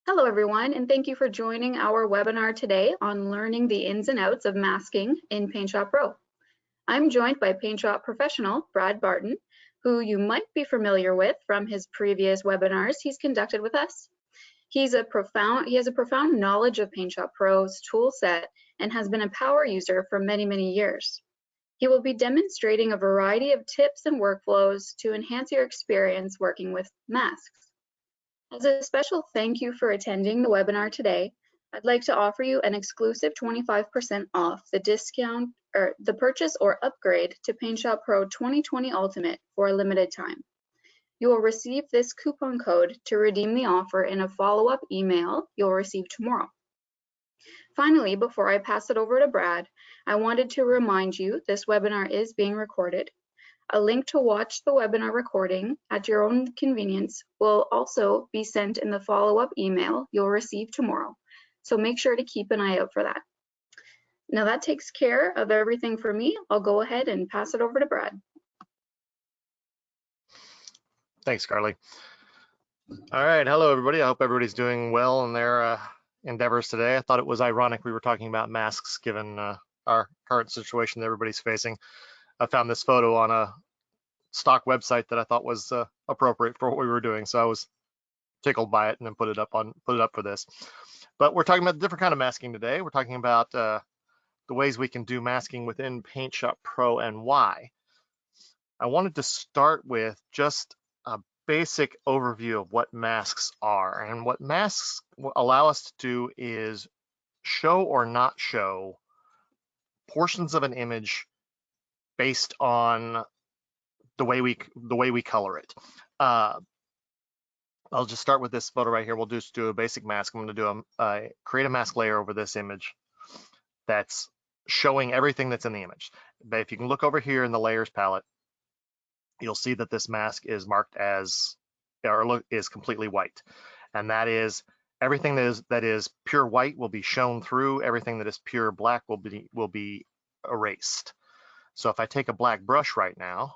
Hello everyone, and thank you for joining our webinar today on learning the ins and outs of masking in PaintShop Pro. I'm joined by PaintShop Professional, Brad Barton, who you might be familiar with from his previous webinars he's conducted with us. He has a profound knowledge of PaintShop Pro's tool set and has been a power user for many years. He will be demonstrating a variety of tips and workflows to enhance your experience working with masks. As a special thank you for attending the webinar today, I'd like to offer you an exclusive 25% off the discount or the purchase or upgrade to PaintShop Pro 2020 Ultimate for a limited time. You will receive this coupon code to redeem the offer in a follow-up email you'll receive tomorrow. Finally, before I pass it over to Brad, I wanted to remind you this webinar is being recorded. A link to watch the webinar recording at your own convenience will also be sent in the follow-up email you'll receive tomorrow, so make sure to keep an eye out for that. Now that takes care of everything for me. I'll go ahead and pass it over to Brad. Thanks, Carly. All right, hello everybody. I hope everybody's doing well in their endeavors today. I thought it was ironic we were talking about masks given our current situation that everybody's facing. I found this photo on a stock website that I thought was appropriate for what we were doing, so I was tickled by it and then put it up for this. But we're talking about a different kind of masking today. We're talking about the ways we can do masking within PaintShop Pro and why. I wanted to start with just a basic overview of what masks are, and what masks allow us to do is show or not show portions of an image based on the way we color it. I'll just start with this photo right here. We'll just do a basic mask. I'm going to do create a mask layer over this image that's showing everything that's in the image. But if you can look over here in the layers palette, you'll see that this mask is marked as, or is completely white, and that is everything that is pure white will be shown through. Everything that is pure black will be erased. So if I take a black brush right now,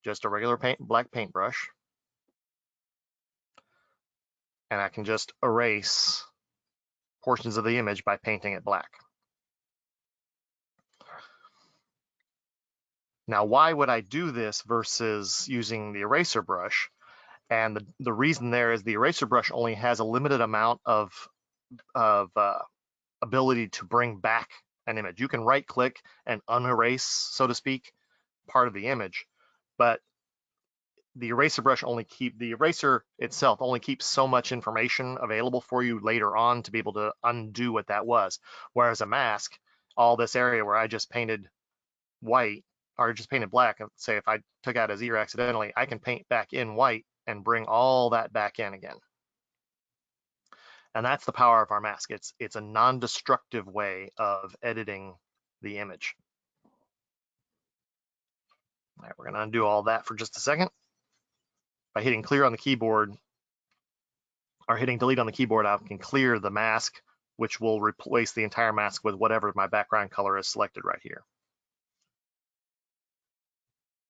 just a regular black paintbrush, and I can just erase portions of the image by painting it black. Now, why would I do this versus using the eraser brush? And the reason there is the eraser brush only has a limited amount of ability to bring back an image. You can right click and unerase, so to speak, part of the image, but the eraser itself only keeps so much information available for you later on to be able to undo what that was. Whereas a mask, all this area where I just painted white or just painted black, say if I took out a zero accidentally, I can paint back in white and bring all that back in again. And that's the power of our mask. It's a non-destructive way of editing the image. All right, we're going to undo all that for just a second. By hitting clear on the keyboard or hitting delete on the keyboard, I can clear the mask, which will replace the entire mask with whatever my background color is selected right here.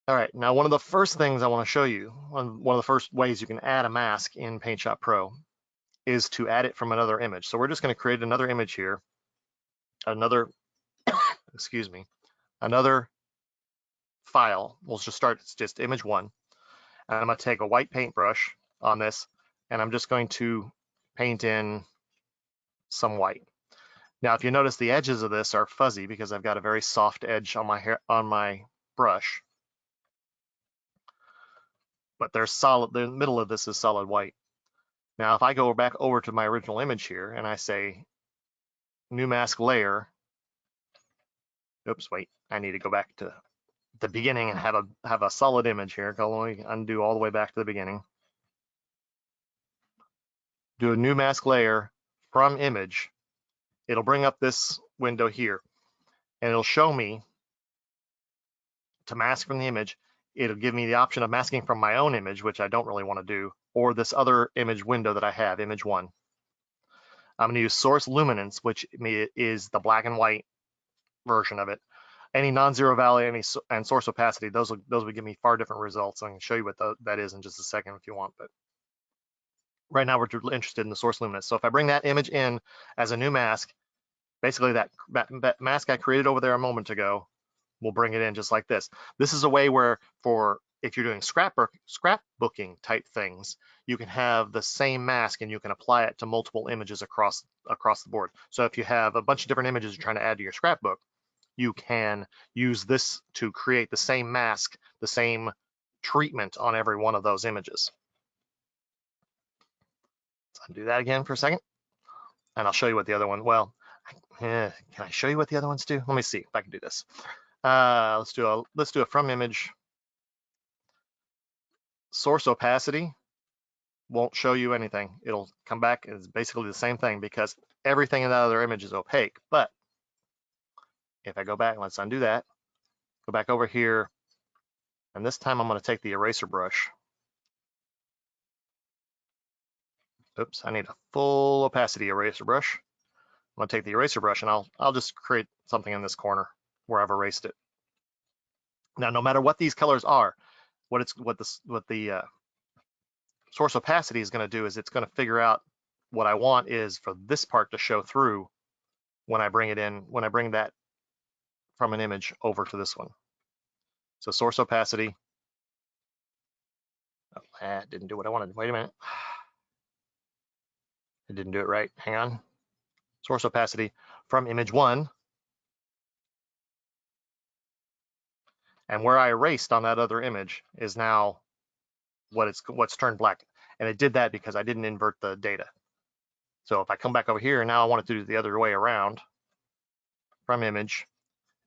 All right, now one of the first things I want to show you, one of the first ways you can add a mask in PaintShop Pro is to add it from another image. So we're just going to create another image here, another, excuse me, another file. We'll just start, it's just image one. And I'm going to take a white paintbrush on this, and I'm just going to paint in some white. Now, if you notice, the edges of this are fuzzy because I've got a very soft edge on my brush. But they're solid. The middle of this is solid white. Now, if I go back over to my original image here and I say new mask layer, oops, wait, I need to go back to the beginning and have a solid image here. Let me undo all the way back to the beginning. Do a new mask layer from image. It'll bring up this window here, and it'll show me to mask from the image. It'll give me the option of masking from my own image, which I don't really want to do, or this other image window that I have, image one. I'm going to use source luminance, which is the black and white version of it. Any non-zero value, and source opacity, those would give me far different results. I can show you what that is in just a second if you want. But right now we're interested in the source luminance. So if I bring that image in as a new mask, basically that mask I created over there a moment ago, we'll bring it in just like this. This is a way where if you're doing scrapbooking type things, you can have the same mask and you can apply it to multiple images across the board. So if you have a bunch of different images you're trying to add to your scrapbook, you can use this to create the same mask, the same treatment on every one of those images. So undo that again for a second, and I'll show you what the other one, well, can I show you what the other ones do? Let me see if I can do this. Let's do a from image. Source opacity won't show you anything. It'll come back, it's basically the same thing because everything in that other image is opaque. But if I go back, let's undo that, go back over here, and this time I'm going to take the eraser brush. Oops, I need a full opacity eraser brush. I'm going to take the eraser brush and I'll just create something in this corner where I've erased it. Now, no matter what these colors are, what the source opacity is going to do is it's going to figure out what I want is for this part to show through when I bring it in, when I bring that from an image over to this one. So source opacity, oh, that didn't do what I wanted. Wait a minute. It didn't do it right. Hang on. Source opacity from image 1. And where I erased on that other image is now what's turned black. And it did that because I didn't invert the data. So if I come back over here, now I want it to do the other way around. From image,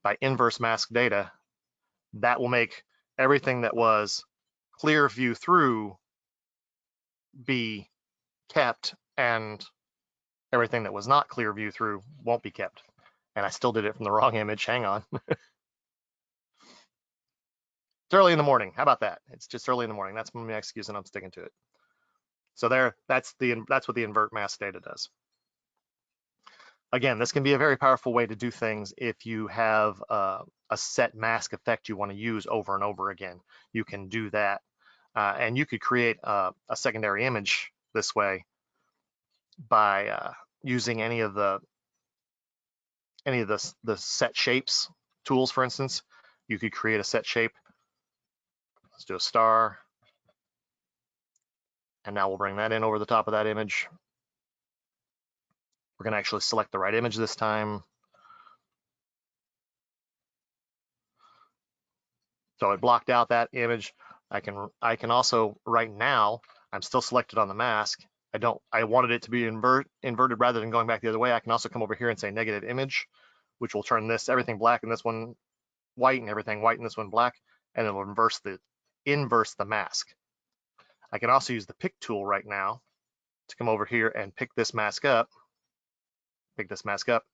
if I inverse mask data, that will make everything that was clear view through be kept, and everything that was not clear view through won't be kept. And I still did it from the wrong image. Hang on. It's early in the morning. How about that? It's just early in the morning. That's my excuse, and I'm sticking to it. So there, that's what the invert mask data does. Again, this can be a very powerful way to do things if you have a set mask effect you want to use over and over again. You can do that, and you could create a secondary image this way by using any of the set shapes tools. For instance, you could create a set shape. Let's do a star, and now we'll bring that in over the top of that image. We're going to actually select the right image this time. So it blocked out that image. I can also, right now, I'm still selected on the mask. I wanted it to be inverted rather than going back the other way. I can also come over here and say negative image, which will turn everything black and this one white and everything white and this one black, and it will inverse the mask. I can also use the pick tool right now to come over here and pick this mask up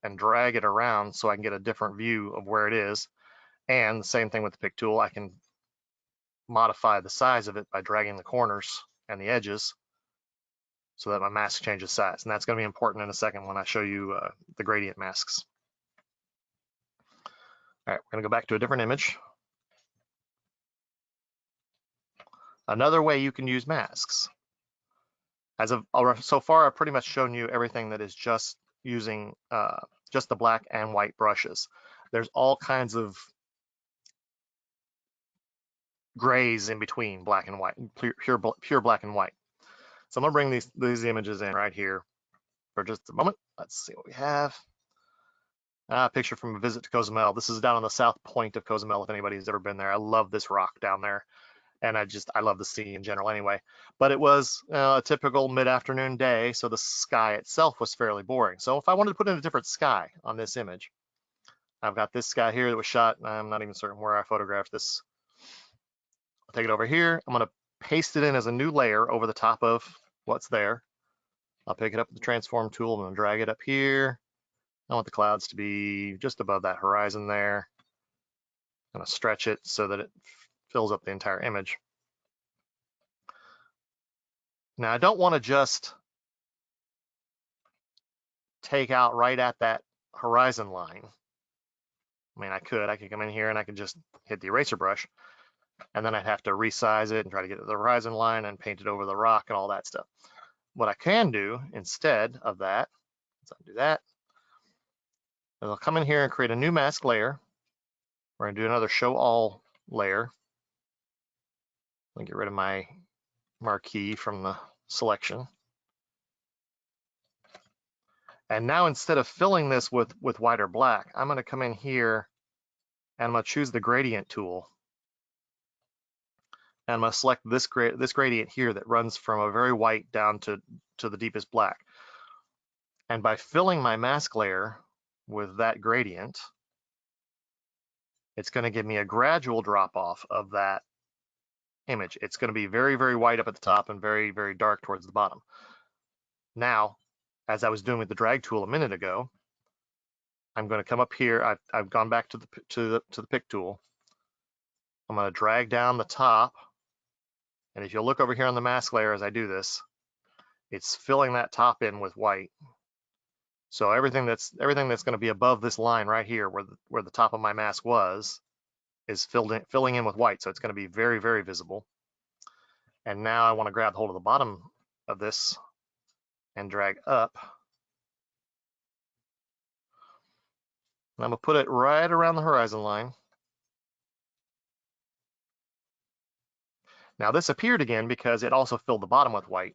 and drag it around so I can get a different view of where it is. And the same thing with the pick tool, I can modify the size of it by dragging the corners and the edges so that my mask changes size. And that's going to be important in a second when I show you the gradient masks. All right, we're going to go back to a different image. Another way you can use masks. So far, I've pretty much shown you everything that is just using just the black and white brushes. There's all kinds of grays in between black and white, pure black and white. So I'm gonna bring these images in right here for just a moment. Let's see what we have. A picture from a visit to Cozumel. This is down on the south point of Cozumel, if anybody's ever been there. I love this rock down there. And I love the sea in general anyway. But it was a typical mid-afternoon day, so the sky itself was fairly boring. So if I wanted to put in a different sky on this image, I've got this sky here that was shot. I'm not even certain where I photographed this. I'll take it over here. I'm going to paste it in as a new layer over the top of what's there. I'll pick it up with the transform tool. I'm going to drag it up here. I want the clouds to be just above that horizon there. I'm going to stretch it so that it fills up the entire image. Now, I don't want to just take out right at that horizon line. I mean, I could come in here and I could just hit the eraser brush, and then I'd have to resize it and try to get to the horizon line and paint it over the rock and all that stuff. what I can do instead of that, let's undo that, is I'll come in here and create a new mask layer. We're going to do another show all layer. Let me get rid of my marquee from the selection. And now instead of filling this with white or black, I'm going to come in here and I'm going to choose the gradient tool. And I'm going to select this gradient here that runs from a very white down to the deepest black. And by filling my mask layer with that gradient, it's going to give me a gradual drop off of that image. It's going to be very, very white up at the top and very, very dark towards the bottom. Now, as I was doing with the drag tool a minute ago, I'm going to come up here. I've gone back to the pick tool. I'm going to drag down the top. And if you'll look over here on the mask layer as I do this, it's filling that top in with white. So everything that's going to be above this line right here where the top of my mask was is filling in with white. So it's going to be very, very visible. And now I want to grab hold of the bottom of this and drag up. And I'm going to put it right around the horizon line. Now this appeared again because it also filled the bottom with white,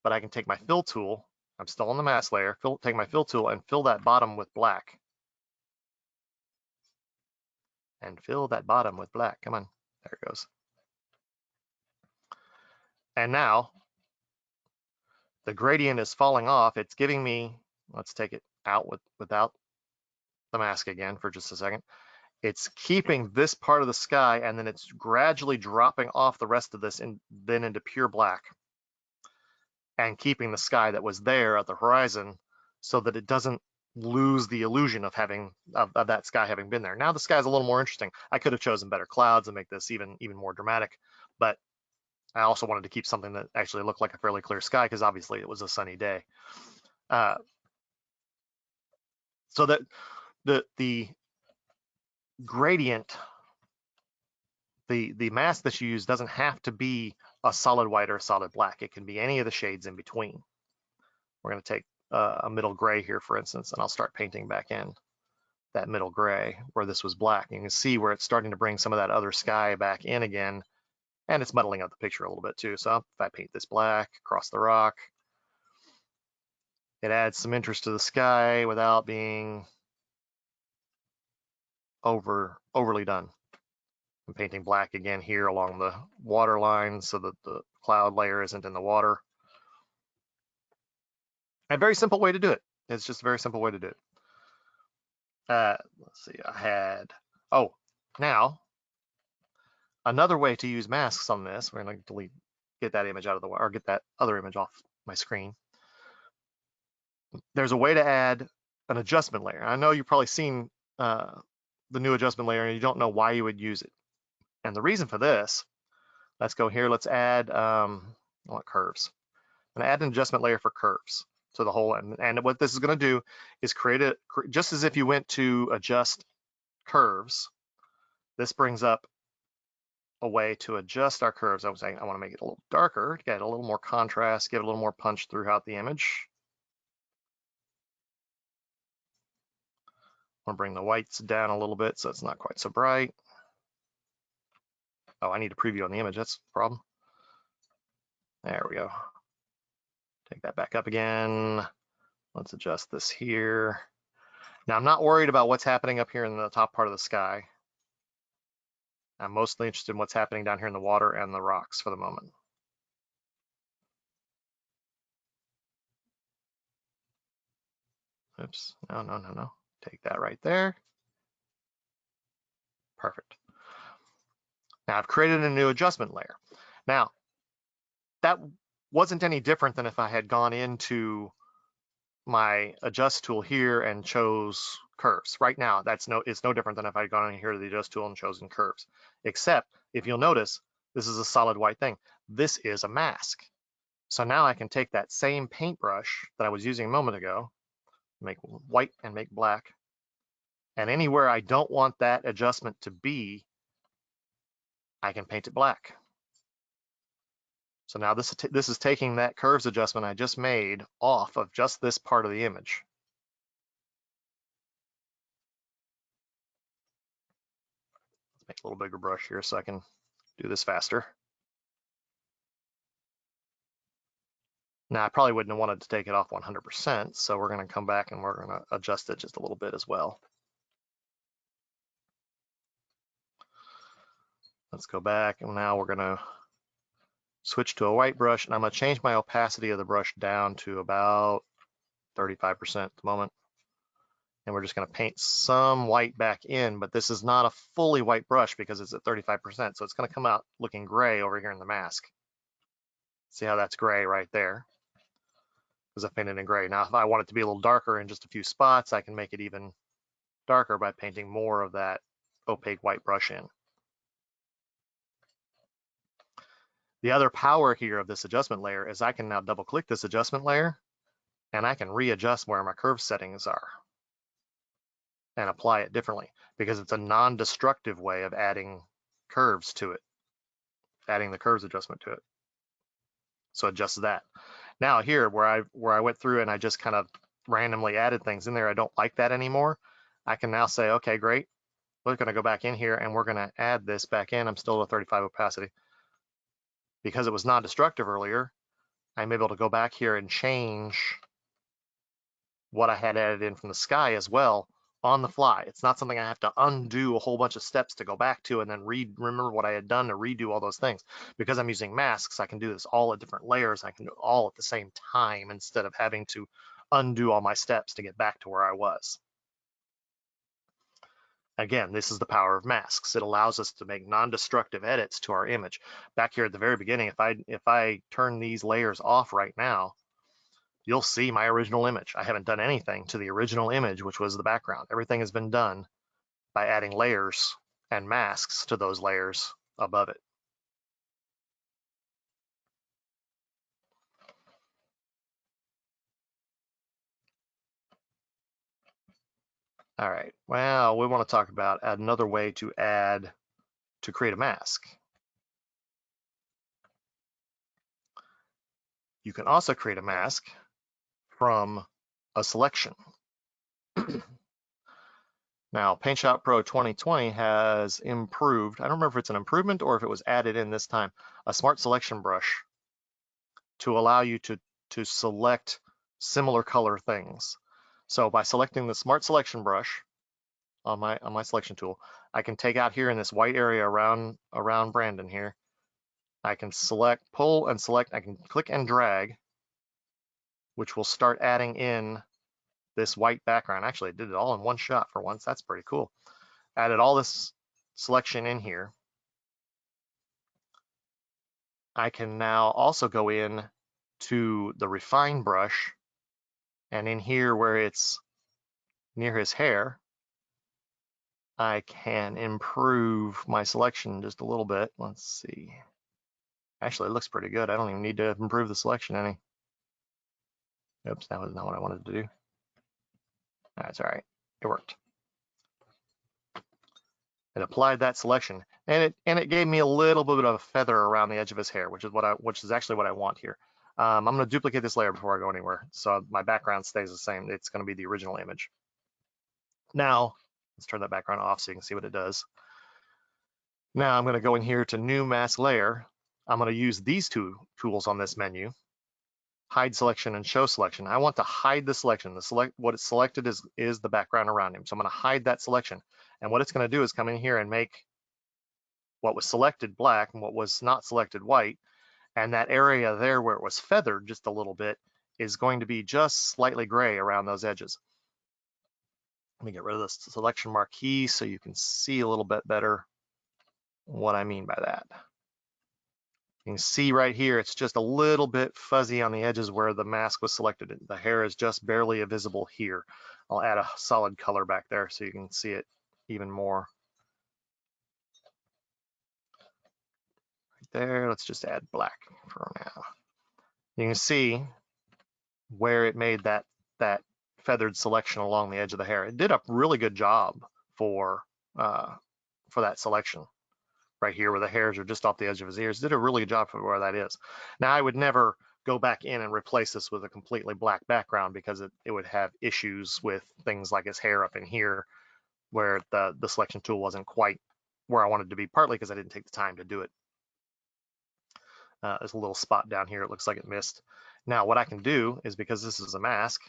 but I can take my fill tool. I'm still on the mask layer, take my fill tool and fill that bottom with black. And fill that bottom with black. Come on, there it goes. And now the gradient is falling off. It's giving me, let's take it out without the mask again for just a second. It's keeping this part of the sky and then it's gradually dropping off the rest of this and then into pure black and keeping the sky that was there at the horizon so that it doesn't lose the illusion of that sky having been there. Now the sky's a little more interesting. I could have chosen better clouds and make this even more dramatic, but I also wanted to keep something that actually looked like a fairly clear sky because obviously it was a sunny day. So that the gradient, the mask that you use doesn't have to be a solid white or a solid black. It can be any of the shades in between. We're going to take a middle gray here, for instance, and I'll start painting back in that middle gray where this was black. You can see where it's starting to bring some of that other sky back in again, and it's muddling up the picture a little bit too. So if I paint this black across the rock, it adds some interest to the sky without being overly done. I'm painting black again here along the water line so that the cloud layer isn't in the water. A very simple way to do it. It's just a very simple way to do it. Let's see, now another way to use masks on this, we're going to get that image out of the way, or get that other image off my screen. There's a way to add an adjustment layer. I know you've probably seen the new adjustment layer and you don't know why you would use it. And the reason for this, let's go here, let's add curves. I'm gonna add an adjustment layer for curves to the whole, and what this is gonna do is create just as if you went to adjust curves, this brings up a way to adjust our curves. I was saying I wanna make it a little darker, get a little more contrast, give it a little more punch throughout the image. I'm gonna bring the whites down a little bit so it's not quite so bright. Oh, I need a preview on the image, that's the problem. There we go. Take that back up again. Let's adjust this here. Now I'm not worried about what's happening up here in the top part of the sky. I'm mostly interested in what's happening down here in the water and the rocks for the moment. Oops, no. Take that right there. Perfect. Now I've created a new adjustment layer. Now, that wasn't any different than if I had gone into my adjust tool here and chose curves. Right now, it's no different than if I'd gone in here to the adjust tool and chosen curves. Except, if you'll notice, this is a solid white thing. This is a mask. So now I can take that same paintbrush that I was using a moment ago, make white and make black, and anywhere I don't want that adjustment to be, I can paint it black. So now this is taking that curves adjustment I just made off of just this part of the image. Let's make a little bigger brush here so I can do this faster. Now I probably wouldn't have wanted to take it off 100%, so we're going to come back and we're going to adjust it just a little bit as well. Let's go back, and now we're going to switch to a white brush, and I'm going to change my opacity of the brush down to about 35% at the moment. And we're just going to paint some white back in, but this is not a fully white brush because it's at 35%, so it's going to come out looking gray over here in the mask. See how that's gray right there? Because I painted in gray. Now, if I want it to be a little darker in just a few spots, I can make it even darker by painting more of that opaque white brush in. The other power here of this adjustment layer is I can now double click this adjustment layer and I can readjust where my curve settings are and apply it differently because it's a non-destructive way of adding curves to it, adding the curves adjustment to it. So adjust that. Now here where I went through and I just kind of randomly added things in there, I don't like that anymore. I can now say, okay, great. We're going to go back in here and we're going to add this back in. I'm still at 35 opacity. Because it was non-destructive earlier, I'm able to go back here and change what I had added in from the sky as well on the fly. It's not something I have to undo a whole bunch of steps to go back to and then remember what I had done to redo all those things. Because I'm using masks, I can do this all at different layers. I can do it all at the same time instead of having to undo all my steps to get back to where I was. Again, this is the power of masks. It allows us to make non-destructive edits to our image. Back here at the very beginning, if I turn these layers off right now, you'll see my original image. I haven't done anything to the original image, which was the background. Everything has been done by adding layers and masks to those layers above it. All right, well, we want to talk about another way to create a mask. You can also create a mask from a selection. Now, PaintShop Pro 2020 has improved. I don't remember if it's an improvement or if it was added in this time, a smart selection brush to allow you to select similar color things. So by selecting the smart selection brush on my selection tool, I can take out here in this white area around Brandon here. I can select, pull and select. I can click and drag, which will start adding in this white background. Actually, I did it all in one shot for once. That's pretty cool. Added all this selection in here. I can now also go in to the refine brush, and in here where it's near his hair, I can improve my selection just a little bit. Let's see. Actually, it looks pretty good. I don't even need to improve the selection any. Oops, that was not what I wanted to do. That's all right. It worked. It applied that selection, and it gave me a little bit of a feather around the edge of his hair, which is actually what I want here. I'm going to duplicate this layer before I go anywhere, so my background stays the same. It's going to be the original image. Now, let's turn that background off so you can see what it does. Now I'm going to go in here to New Mask Layer. I'm going to use these two tools on this menu, Hide Selection and Show Selection. I want to hide the selection. What it's selected is the background around him. So I'm going to hide that selection. And what it's going to do is come in here and make what was selected black and what was not selected white. And that area there where it was feathered just a little bit is going to be just slightly gray around those edges. Let me get rid of this selection marquee so you can see a little bit better what I mean by that. You can see right here, it's just a little bit fuzzy on the edges where the mask was selected. The hair is just barely visible here. I'll add a solid color back there so you can see it even more. Right there, let's just add black for now. You can see where it made that feathered selection along the edge of the hair. It did a really good job for that selection. right here where the hairs are just off the edge of his ears. Did a really good job for where that is. Now I would never go back in and replace this with a completely black background because it would have issues with things like his hair up in here where the selection tool wasn't quite where I wanted to be, partly because I didn't take the time to do it. There's a little spot down here. It looks like it missed. Now what I can do is, because this is a mask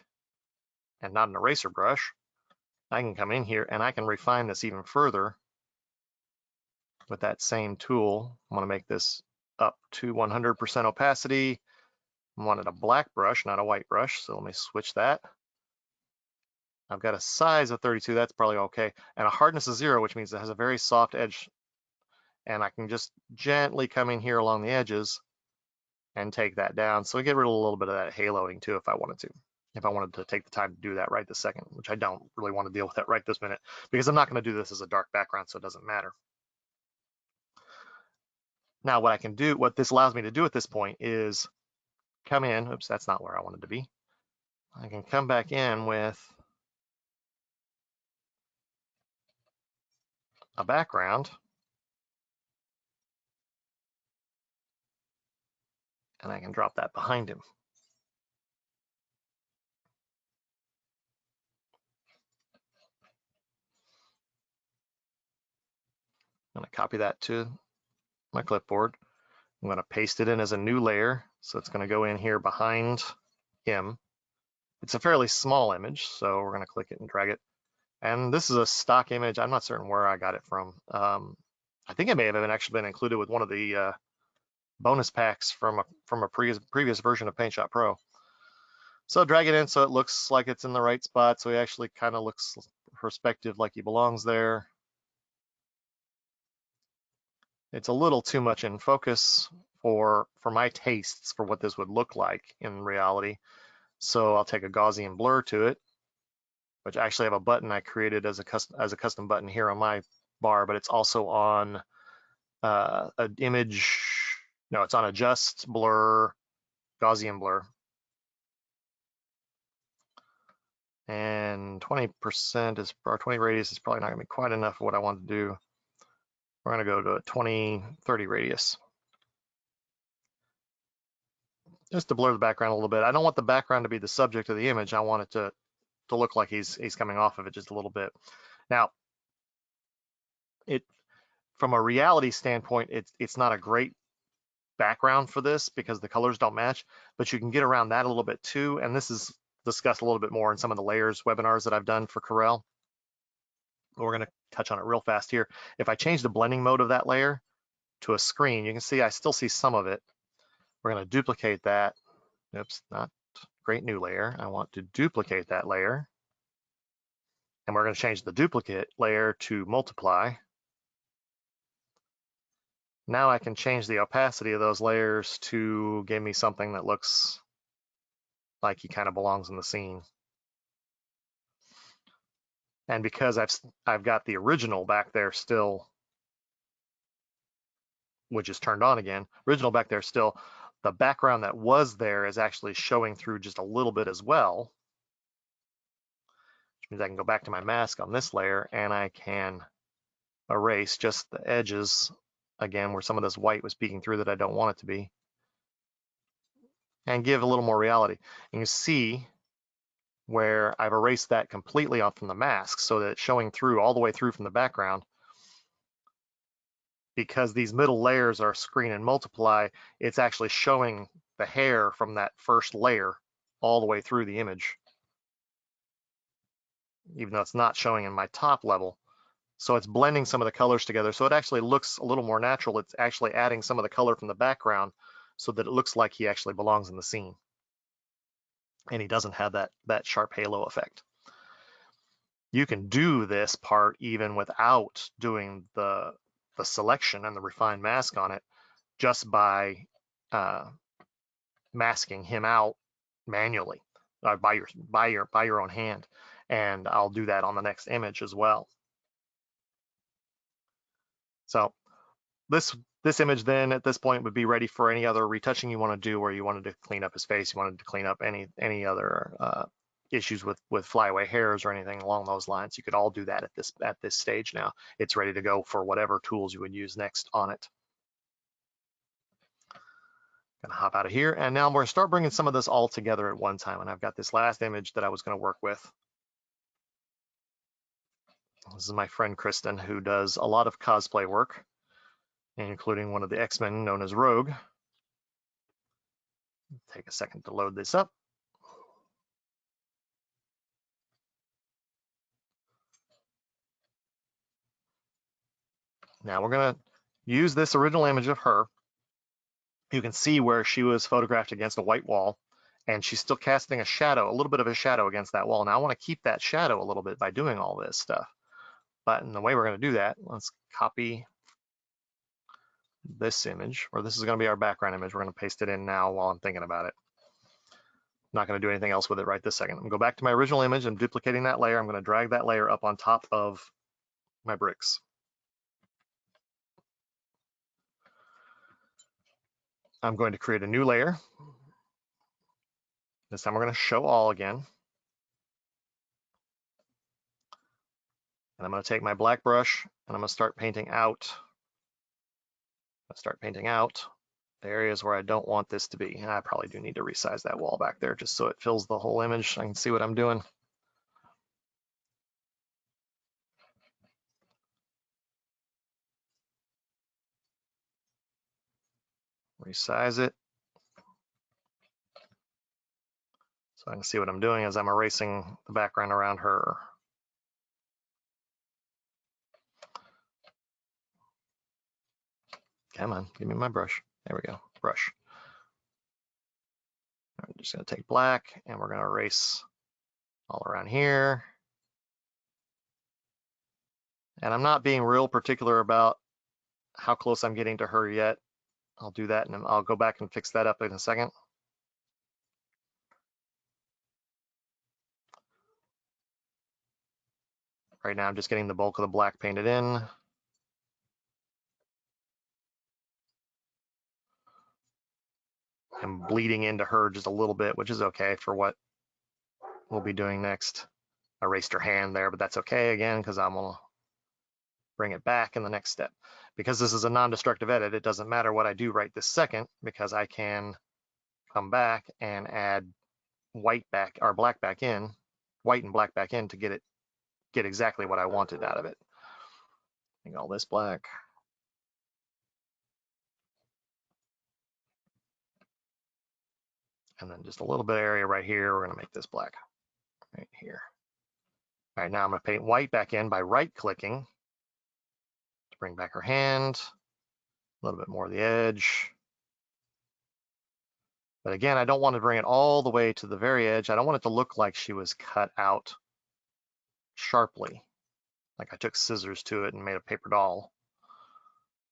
and not an eraser brush, I can come in here and I can refine this even further with that same tool. I'm going to make this up to 100% opacity. I wanted a black brush, not a white brush, so let me switch that. I've got a size of 32, that's probably okay, and a hardness of 0, which means it has a very soft edge, and I can just gently come in here along the edges and take that down. So I get rid of a little bit of that haloing too if I wanted to. If I wanted to take the time to do that right this second, which I don't really want to deal with that right this minute, because I'm not going to do this as a dark background, so it doesn't matter. Now what I can do, what this allows me to do at this point is come in, oops, that's not where I wanted to be. I can come back in with a background, and I can drop that behind him. I'm going to copy that to my clipboard. I'm going to paste it in as a new layer. So it's going to go in here behind him. It's a fairly small image, so we're going to click it and drag it. And this is a stock image. I'm not certain where I got it from. I think it may have actually been included with one of the bonus packs from a previous version of PaintShop Pro. So drag it in so it looks like it's in the right spot. So he actually kind of looks perspective like he belongs there. It's a little too much in focus for my tastes for what this would look like in reality. So I'll take a Gaussian blur to it, which I actually have a button I created as a custom button here on my bar, but it's also on an image. No, it's on adjust, blur, Gaussian blur. And 20% is, or 20 radius is probably not gonna be quite enough for what I want to do. We're gonna go to a 20, 30 radius. Just to blur the background a little bit. I don't want the background to be the subject of the image. I want it to look like he's coming off of it just a little bit. Now, from a reality standpoint, it's not a great background for this because the colors don't match, but you can get around that a little bit too. And this is discussed a little bit more in some of the layers webinars that I've done for Corel. We're going to touch on it real fast here. If I change the blending mode of that layer to a screen, you can see I still see some of it. We're going to duplicate that. Oops, not create new layer. I want to duplicate that layer. And we're going to change the duplicate layer to multiply. Now I can change the opacity of those layers to give me something that looks like he kind of belongs in the scene. And because I've got the original back there still, which is turned on again, original back there still, the background that was there is actually showing through just a little bit as well, which means I can go back to my mask on this layer and I can erase just the edges again where some of this white was peeking through that I don't want it to be, and give a little more reality. And you see where I've erased that completely off from the mask so that it's showing through all the way through from the background. Because these middle layers are screen and multiply, it's actually showing the hair from that first layer all the way through the image, even though it's not showing in my top level. So it's blending some of the colors together. So it actually looks a little more natural. It's actually adding some of the color from the background so that it looks like he actually belongs in the scene. And he doesn't have that sharp halo effect. You can do this part even without doing the selection and the refined mask on it, just by masking him out manually by your own hand. And I'll do that on the next image as well. So this image then at this point would be ready for any other retouching you want to do, where you wanted to clean up his face, you wanted to clean up any other issues with flyaway hairs or anything along those lines. You could all do that at this stage now. It's ready to go for whatever tools you would use next on it. Gonna hop out of here, and now I'm going to start bringing some of this all together at one time. And I've got this last image that I was going to work with. This is my friend Kristen, who does a lot of cosplay work, including one of the X-Men known as Rogue. Take a second to load this up. Now we're going to use this original image of her. You can see where she was photographed against a white wall, and she's still casting a shadow, a little bit of a shadow against that wall. Now I want to keep that shadow a little bit by doing all this stuff. But in the way we're going to do that, let's copy this image, or this is going to be our background image. We're going to paste it in now while I'm thinking about it. I'm not going to do anything else with it right this second. I'm going to go back to my original image. I'm duplicating that layer. I'm going to drag that layer up on top of my bricks. I'm going to create a new layer. This time we're going to show all again. And I'm going to take my black brush and I'm going to start painting out. The areas where I don't want this to be. And I probably do need to resize that wall back there just so it fills the whole image. I can see what I'm doing. Resize it. So I can see what I'm doing as I'm erasing the background around her. Come on, give me my brush. There we go, brush. I'm just gonna take black and we're gonna erase all around here. And I'm not being real particular about how close I'm getting to her yet. I'll do that and I'll go back and fix that up in a second. Right now I'm just getting the bulk of the black painted in. I'm bleeding into her just a little bit, which is okay for what we'll be doing next. I erased her hand there, but that's okay again, because I'm gonna bring it back in the next step. Because this is a non-destructive edit, it doesn't matter what I do right this second, because I can come back and add white back, or black back in, white and black back in to get exactly what I wanted out of it. Make all this black. And then just a little bit of area right here, we're gonna make this black, right here. All right, now I'm gonna paint white back in by right-clicking to bring back her hand, a little bit more of the edge. But again, I don't want to bring it all the way to the very edge. I don't want it to look like she was cut out sharply, like I took scissors to it and made a paper doll.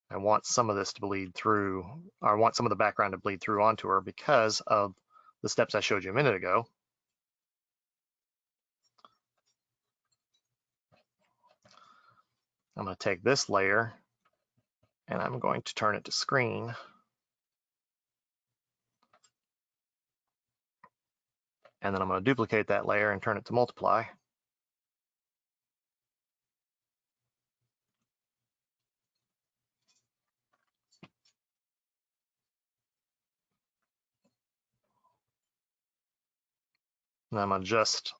I want some of this to bleed through, or I want some of the background to bleed through onto her because of the steps I showed you a minute ago. I'm going to take this layer and I'm going to turn it to screen. And then I'm going to duplicate that layer and turn it to multiply. And I'm going to adjust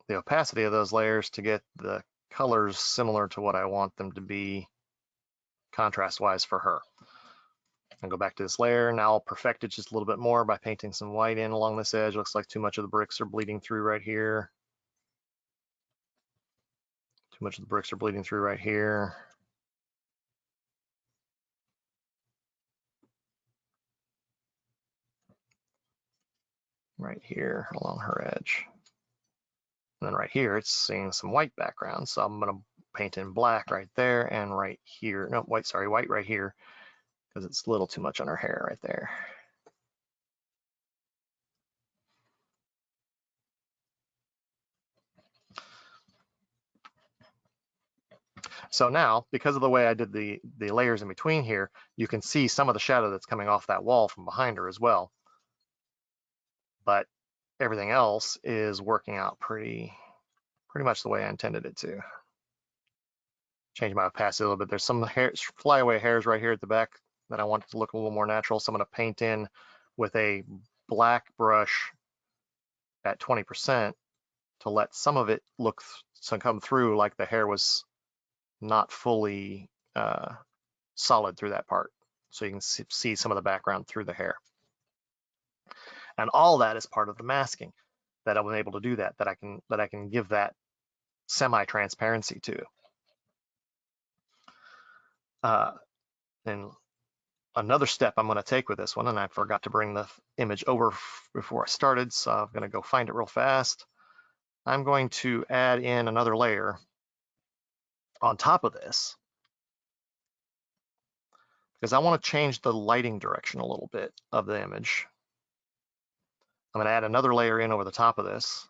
the opacity of those layers to get the colors similar to what I want them to be contrast-wise for her. And go back to this layer. Now I'll perfect it just a little bit more by painting some white in along this edge. Looks like too much of the bricks are bleeding through right here. Too much of the bricks are bleeding through right here. Right here along her edge. And then right here, it's seeing some white background. So I'm gonna paint in black right there and right here. No, white, sorry, white right here, because it's a little too much on her hair right there. So now, because of the way I did the layers in between here, you can see some of the shadow that's coming off that wall from behind her as well. But everything else is working out pretty much the way I intended it to. Change my opacity a little bit. There's some flyaway hairs right here at the back that I want it to look a little more natural. So I'm going to paint in with a black brush at 20% to let some of it look come through like the hair was not fully solid through that part. So you can see some of the background through the hair. And all that is part of the masking that I'm able to do that I can give that semi-transparency to. And another step I'm going to take with this one, and I forgot to bring the image over before I started, so I'm going to go find it real fast. I'm going to add in another layer on top of this because I want to change the lighting direction a little bit of the image. I'm going to add another layer in over the top of this.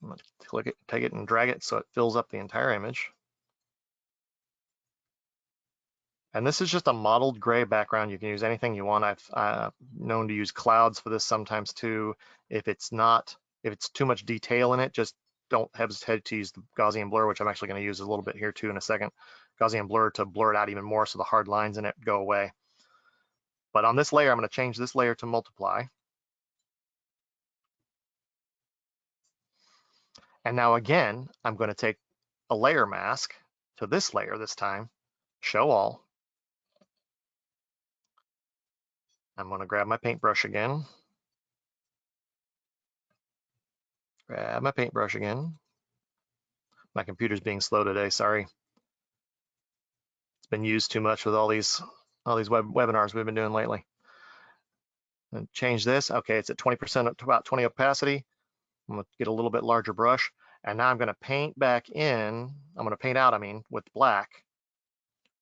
I'm going to click it, take it and drag it so it fills up the entire image. And this is just a mottled gray background. You can use anything you want. I've known to use clouds for this sometimes too. If it's too much detail in it, just don't hesitate to use the Gaussian blur, which I'm actually going to use a little bit here too in a second. Gaussian blur to blur it out even more so the hard lines in it go away. But on this layer, I'm going to change this layer to multiply. And now again, I'm going to take a layer mask to this layer this time, show all. I'm going to grab my paintbrush again. Grab my paintbrush again. My computer's being slow today, sorry. It's been used too much with all these webinars we've been doing lately. And change this. Okay, it's at 20% to about 20 opacity. I'm going to get a little bit larger brush. And now I'm going to paint back in. I'm going to paint out, with black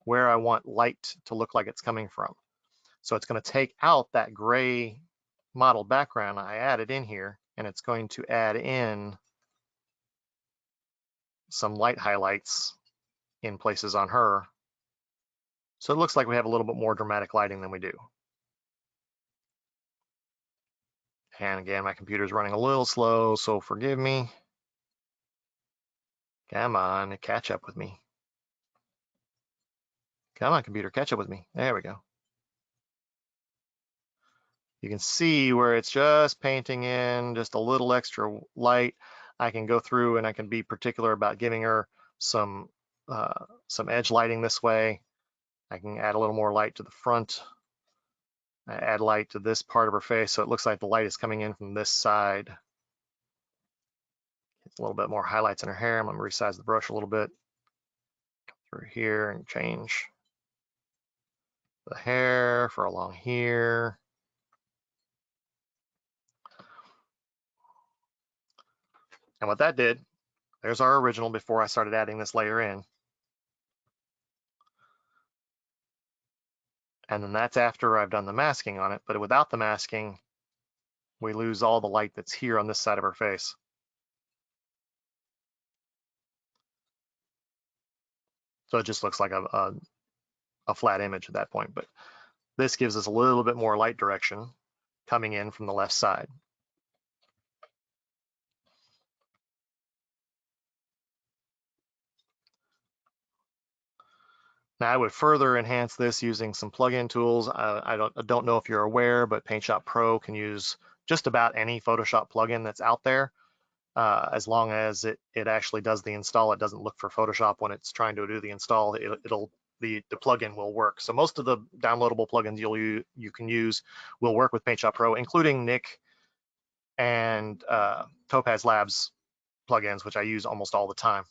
where I want light to look like it's coming from. So it's going to take out that gray model background I added in here, and it's going to add in some light highlights in places on her. So it looks like we have a little bit more dramatic lighting than we do. And again, my computer's running a little slow, so forgive me. Come on, catch up with me. Come on, computer, catch up with me. There we go. You can see where it's just painting in just a little extra light. I can go through and I can be particular about giving her some edge lighting this way. I can add a little more light to the front. I add light to this part of her face so it looks like the light is coming in from this side. It's a little bit more highlights in her hair. I'm going to resize the brush a little bit. Come through here and change the hair for along here. And what that did, there's our original before I started adding this layer in. And then that's after I've done the masking on it. But without the masking, we lose all the light that's here on this side of her face. So it just looks like a flat image at that point. But this gives us a little bit more light direction coming in from the left side. Now I would further enhance this using some plugin tools. I don't know if you're aware, but PaintShop Pro can use just about any Photoshop plugin that's out there, as long as it actually does the install. It doesn't look for Photoshop when it's trying to do the install. The plugin will work. So most of the downloadable plugins you can use will work with PaintShop Pro, including Nick and Topaz Labs plugins, which I use almost all the time.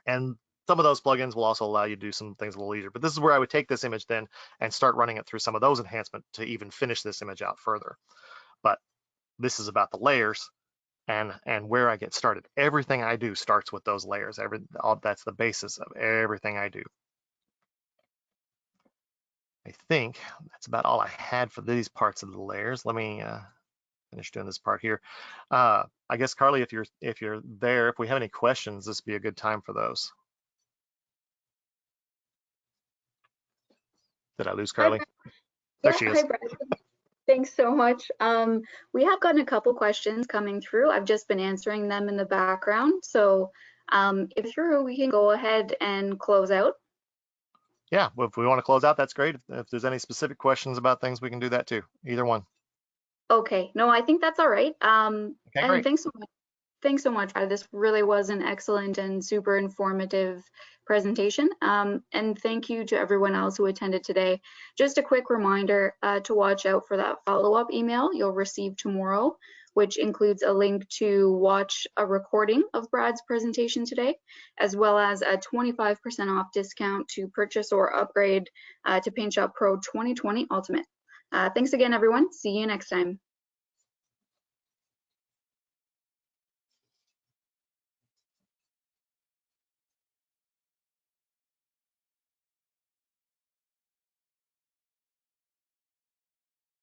And some of those plugins will also allow you to do some things a little easier. But this is where I would take this image then and start running it through some of those enhancements to even finish this image out further. But this is about the layers and where I get started. Everything I do starts with those layers. That's the basis of everything I do. I think that's about all I had for these parts of the layers. Let me finish doing this part here. I guess Carly, if you're there, if we have any questions, this would be a good time for those. Did I lose Carly? There Yeah, she hi is. Brad. Thanks so much. We have gotten a couple questions coming through. I've just been answering them in the background. So if through, we can go ahead and close out. Yeah, well, if we want to close out, that's great. If there's any specific questions about things, we can do that too. Either one. Okay, no, I think that's all right. Okay, And great. thanks so much. Thanks so much, Brad. This really was an excellent and super informative presentation. And thank you to everyone else who attended today. Just a quick reminder to watch out for that follow-up email you'll receive tomorrow, which includes a link to watch a recording of Brad's presentation today, as well as a 25% off discount to purchase or upgrade to PaintShop Pro 2020 Ultimate. Thanks again, everyone. See you next time.